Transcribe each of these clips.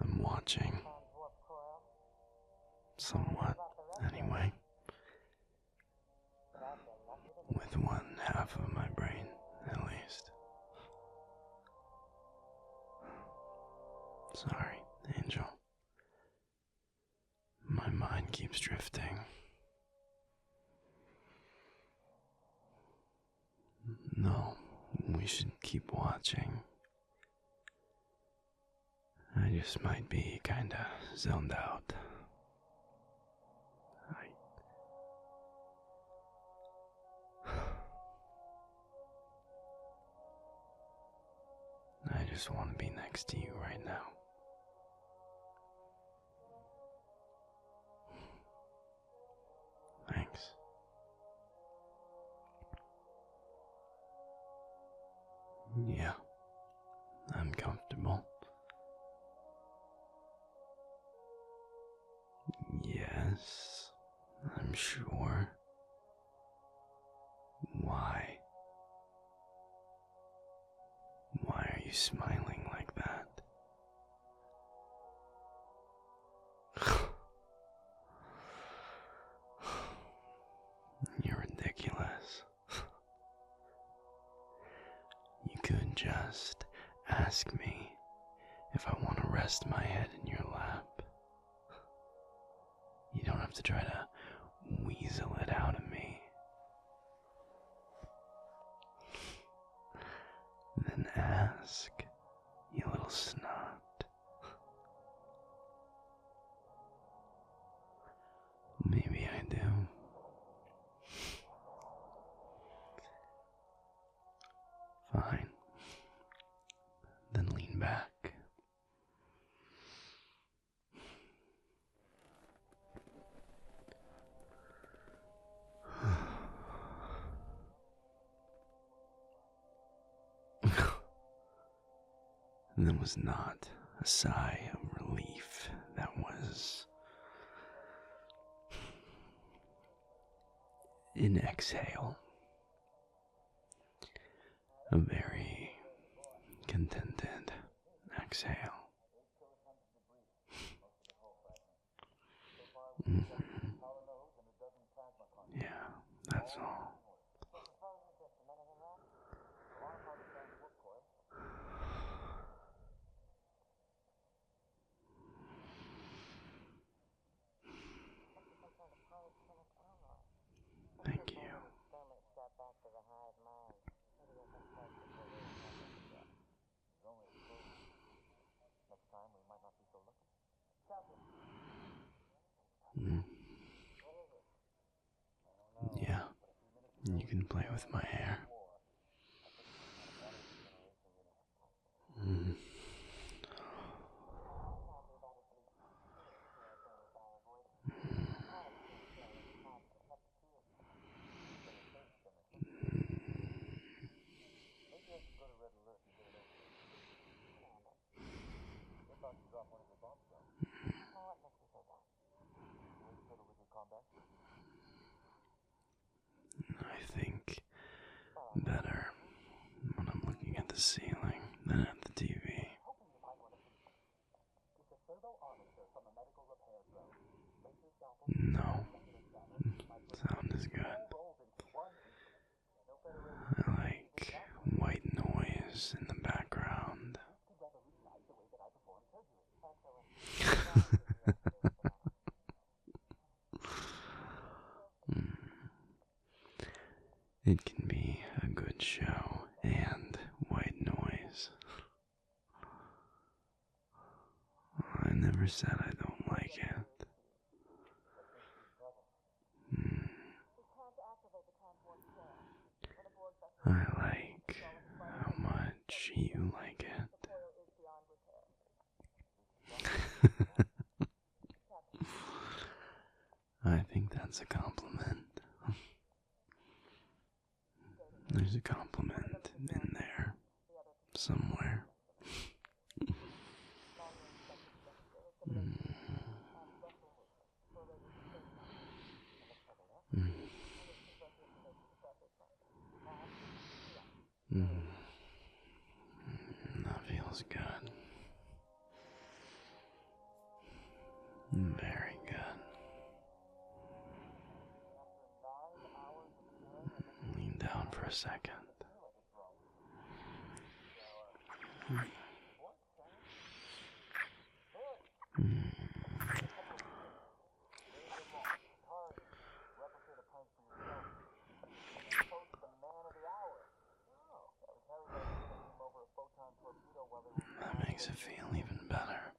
I'm watching. Somewhat, anyway. With one half of my brain, at least. Sorry, Angel. My mind keeps drifting. No, we should keep watching. I just might be kinda zoned out. I just want to be next to you right now. Thanks. Yeah, I'm comfortable. Yes, I'm sure. Why? Why are you smiling like that? You're ridiculous. You could just ask me if I want to rest my head in your lap. You don't have to try to weasel it out of me. Then ask, you little snot. Maybe I do. Fine. Then lean back. And that was not a sigh of relief. That was an exhale. A very contented exhale. Yeah, that's all. Thank you. Mm. Yeah, you can play with my hair. Mm. I think better when I'm looking at the ceiling than at the TV. No, sound is good. I like white noise in the background. Mm. It can be a good show and white noise. I never said I don't like it. Mm. I like how much you like it. I think that's a compliment. There's a compliment in there somewhere. Mm. Mm. Mm. That feels good. for a second. That makes it feel even better.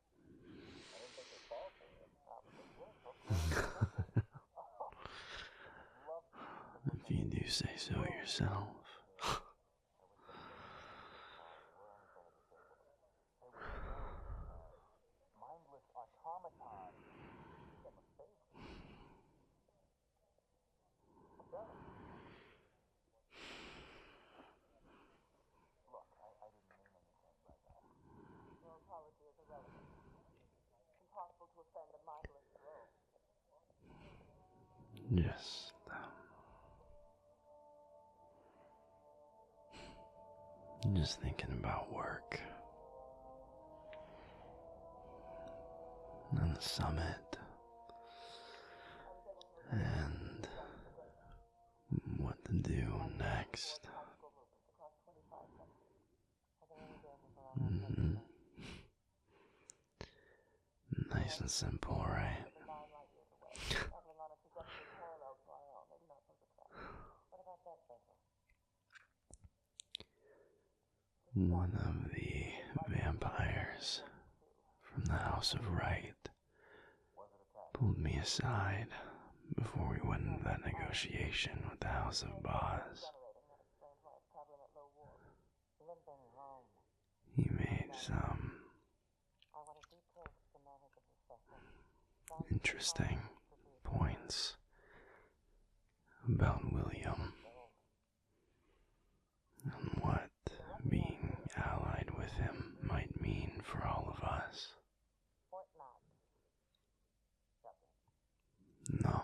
If you do say so yourself. Just thinking about work and the summit and what to do next. Nice and simple, right? One of the vampires from the House of Right pulled me aside before we went into that negotiation with the House of Boz. He made some interesting points about William and what being allied with him might mean for all of us. No,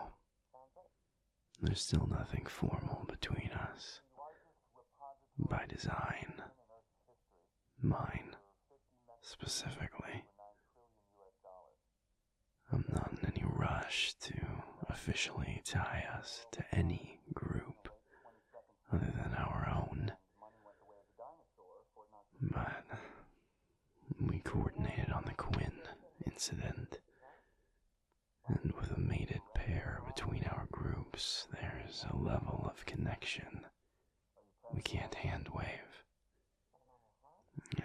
there's still nothing formal between us. By design. Mine, specifically. I'm not in any rush to officially tie us to any group other than our own. But we coordinated on the Quinn incident, and with a mated pair between our groups, there's a level of connection we can't hand wave.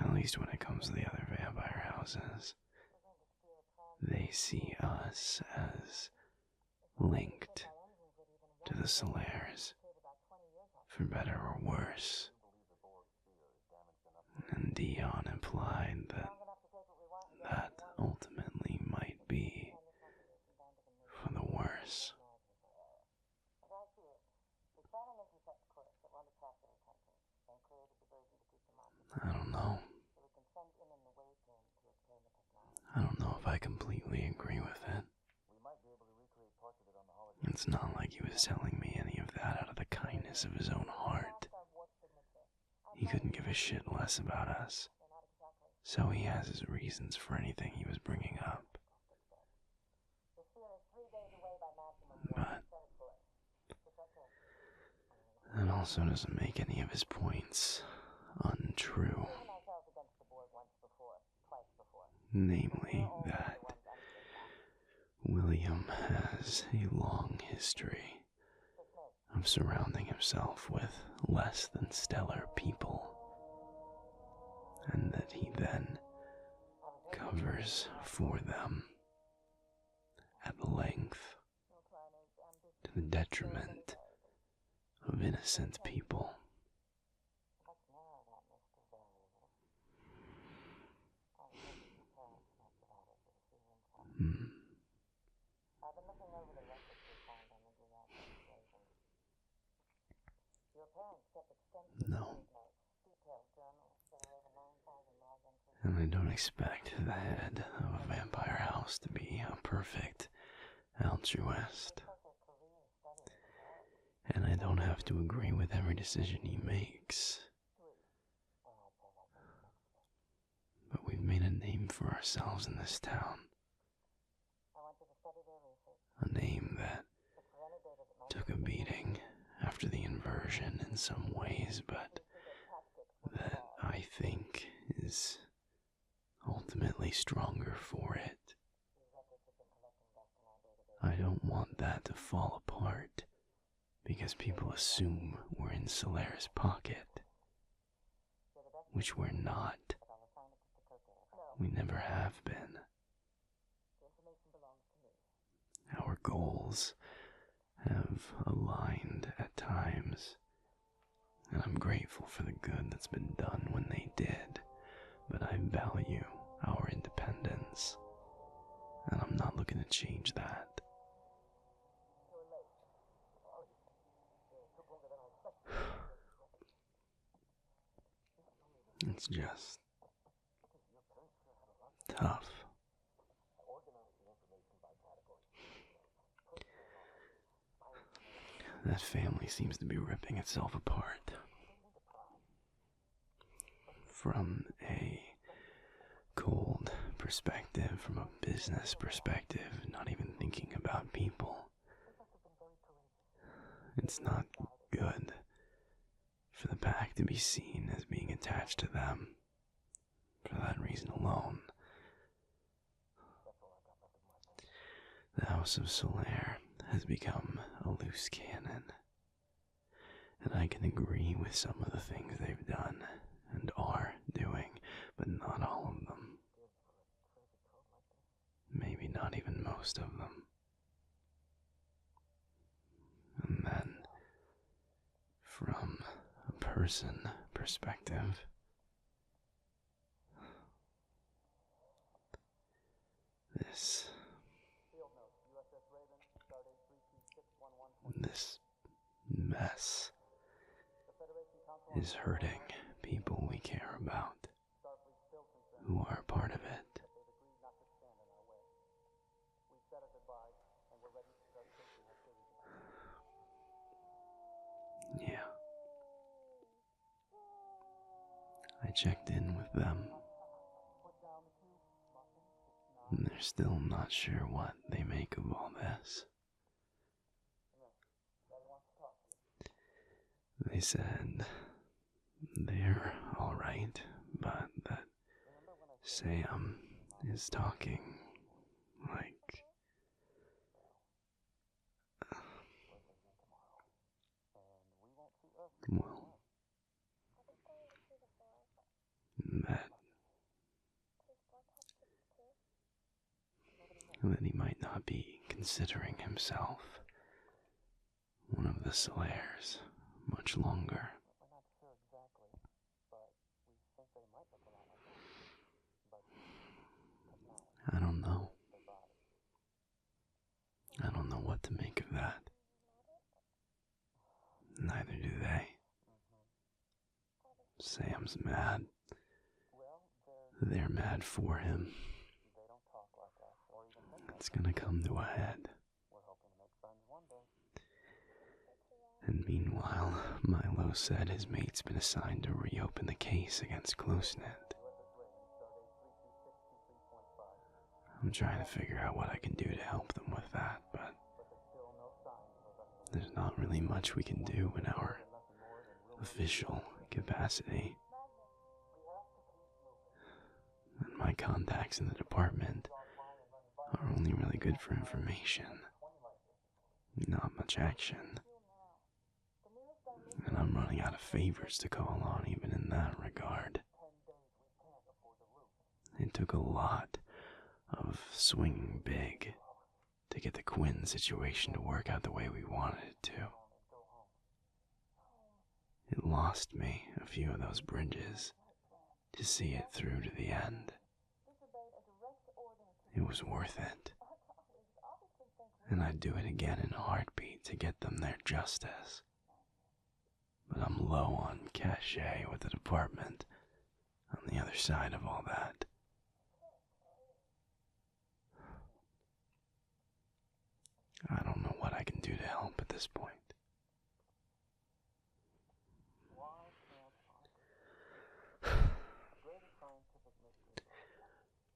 At least when it comes to the other vampire houses. They see us as linked to the Solairs, for better or worse. And Dion implied that ultimately might be for the worse. I don't know. I don't know if I completely agree with it. It's not like he was telling me any of that out of the kindness of his own heart. He couldn't give a shit less about us, so he has his reasons for anything he was bringing up. But that also doesn't make any of his points untrue. Namely, that William has a long history of surrounding himself with less than stellar people, and that he then covers for them at length to the detriment of innocent people. No. And I don't expect the head of a vampire house to be a perfect altruist. And I don't have to agree with every decision he makes. But we've made a name for ourselves in this town. A name that took a beating after the inversion. version in some ways, but that I think is ultimately stronger for it. I don't want that to fall apart because people assume we're in Solaire's pocket, which we're not. We never have been. Our goals have aligned at times, and I'm grateful for the good that's been done when they did, but I value our independence, and I'm not looking to change that. It's just tough. That family seems to be ripping itself apart. From a cold perspective, from a business perspective, not even thinking about people. It's not good for the pack to be seen as being attached to them for that reason alone. The House of Solaire has become a loose cannon, and I can agree with some of the things they've done and are doing, but not all of them. Maybe not even most of them. And then, from a person perspective, this mess is hurting people we care about, who are a part of it. Yeah. I checked in with them, and they're still not sure what they make of all this. They said they're alright, but that Sam is talking like... well, that he might not be considering himself one of the Solaires much longer. I don't know. I don't know what to make of that. Neither do they. Sam's mad. They're mad for him. It's gonna come to a head. And meanwhile, Milo said his mate's been assigned to reopen the case against Close-Knit. I'm trying to figure out what I can do to help them with that, but there's not really much we can do in our official capacity. And my contacts in the department are only really good for information, not much action. And I'm running out of favors to call on even in that regard. It took a lot of swinging big to get the Quinn situation to work out the way we wanted it to. It lost me a few of those bridges to see it through to the end. It was worth it. And I'd do it again in a heartbeat to get them their justice. But I'm low on cachet with the department on the other side of all that. I don't know what I can do to help at this point.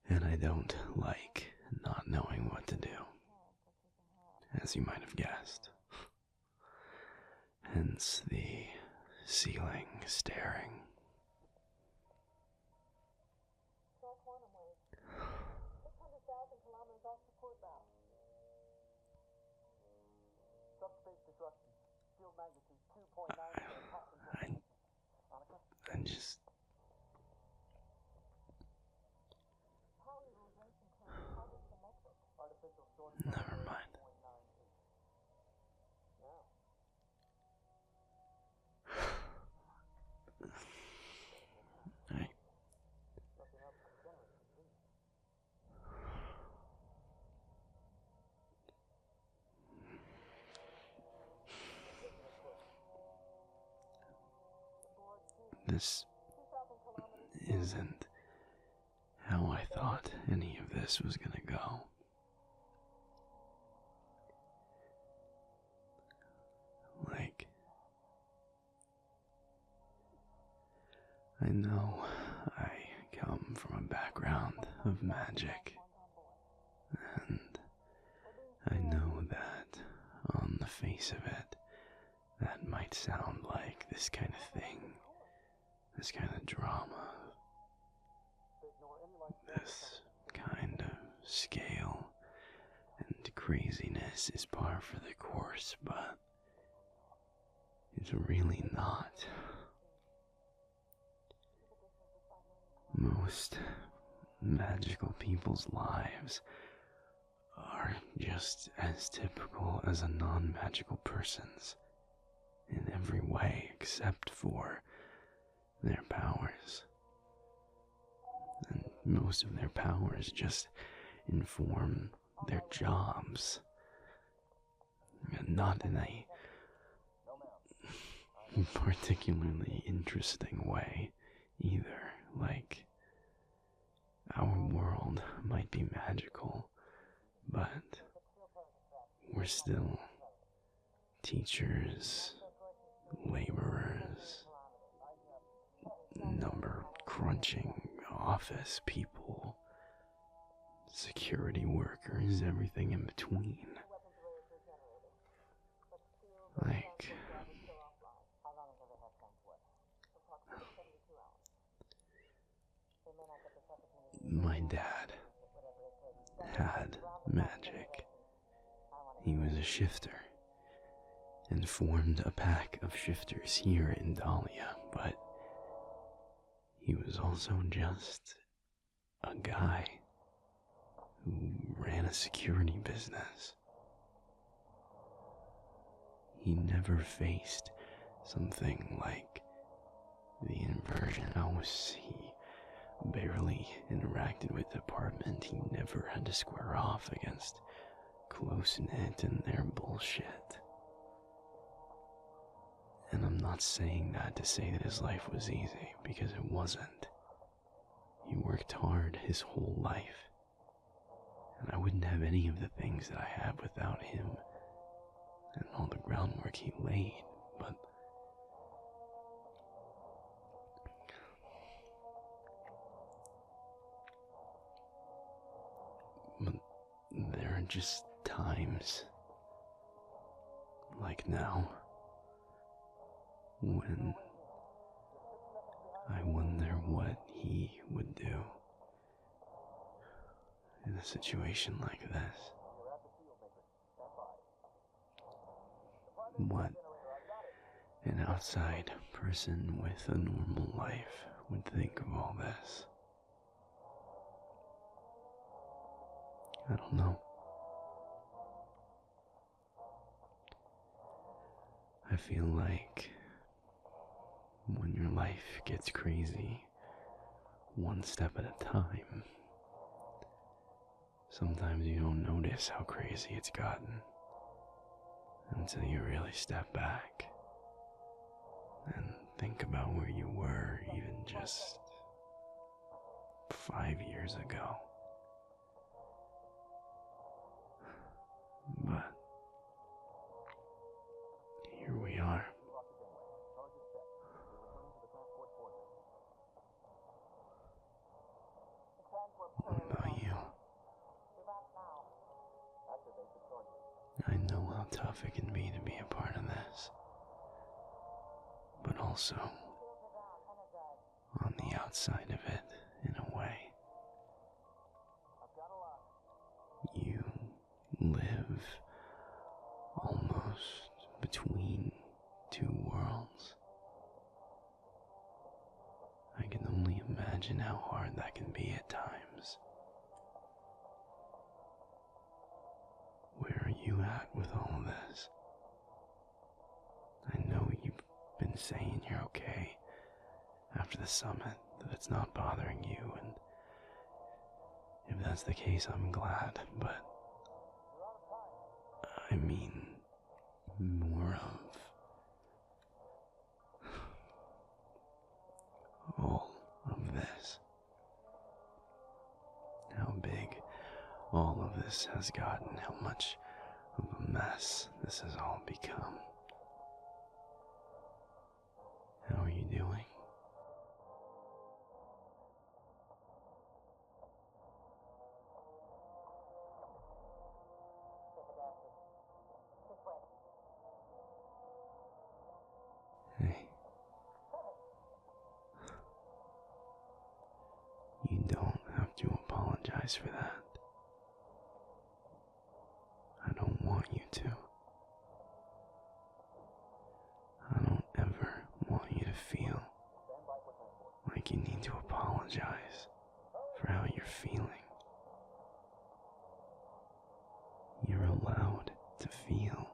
And I don't like not knowing what to do, as you might have guessed. hence the ceiling staring. I just... Never mind. This isn't how I thought any of this was gonna go. Like, I know I come from a background of magic, and I know that on the face of it, that might sound like this kind of thing, this kind of drama, this kind of scale and craziness is par for the course, but it's really not. Most magical people's lives are just as typical as a non-magical person's in every way except for their powers. And most of their powers just inform their jobs, and not in a particularly interesting way either. Like, our world might be magical, but we're still teachers, laborers, number crunching office people, security workers, everything in between. Like, my dad had magic. He was a shifter and formed a pack of shifters here in Dahlia, but he was also just a guy who ran a security business. He never faced something like the inversion house. He barely interacted with the department. He never had to square off against close-knit and their bullshit. And I'm not saying that to say that his life was easy, because it wasn't. He worked hard his whole life, and I wouldn't have any of the things that I have without him and all the groundwork he laid, but there are just times like now when I wonder what he would do in a situation like this. What an outside person with a normal life would think of all this. I don't know. I feel like when your life gets crazy, one step at a time, sometimes you don't notice how crazy it's gotten until you really step back and think about where you were even just 5 years ago. But here we are. What about you? I know how tough it can be to be a part of this. also on the outside of it in a way. You live almost between two worlds. I can only imagine how hard that can be at times. Where are you at with all of this? I know you've been saying you're okay after the summit, that it's not bothering you, and if that's the case, I'm glad, but I mean more of all of this. How big all of this has gotten, how much of a mess this has all become. How are you doing? Hey. You don't have to apologize for that. I don't want you to. I don't ever want you to feel like you need to apologize for how you're feeling. You're allowed to feel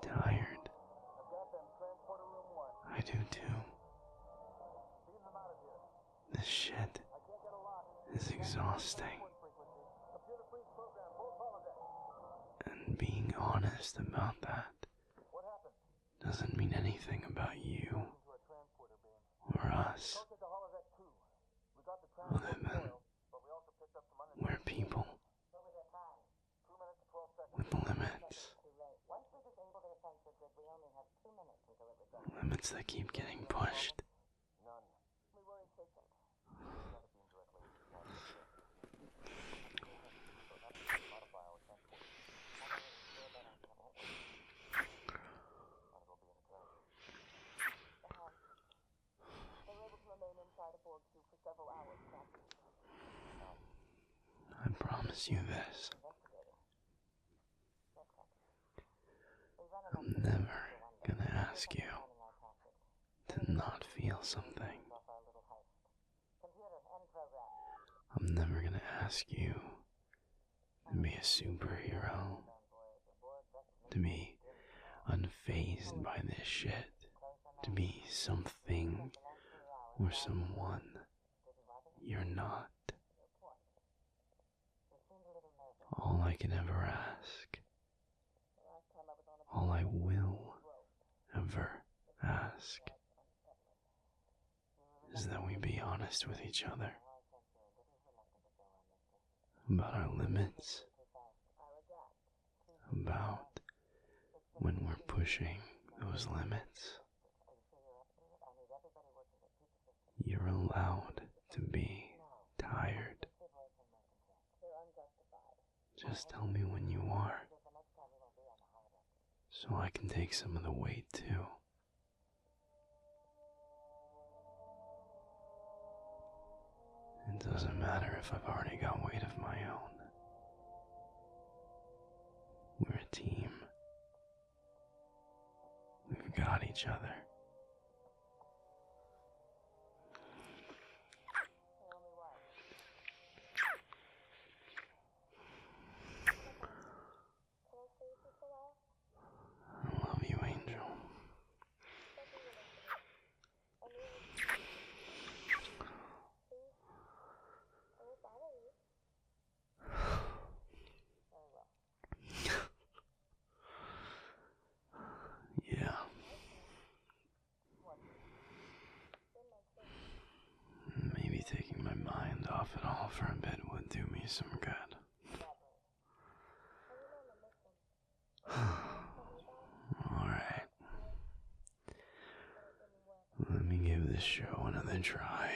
tired. I do too. This shit is exhausting. And being honest about that doesn't mean anything about you or us, other than we're people with limits. Limits that keep getting pushed. I promise you this. I'm never gonna ask you to not feel something. I'm never gonna ask you to be a superhero, to be unfazed by this shit, to be something or someone you're not. All I can ever ask, all I will ever ask, is that we be honest with each other about our limits, about when we're pushing those limits. You're allowed to be tired. Just tell me when you are, so I can take some of the weight too. It doesn't matter if I've already got weight of my own. We're a team. We've got each other. I love you, Angel. Yeah. Maybe taking my mind off it all for a bit would do me some good. Alright. Let me give this show another try.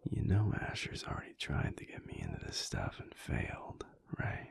You know Asher's already tried to get me into this stuff and failed, right?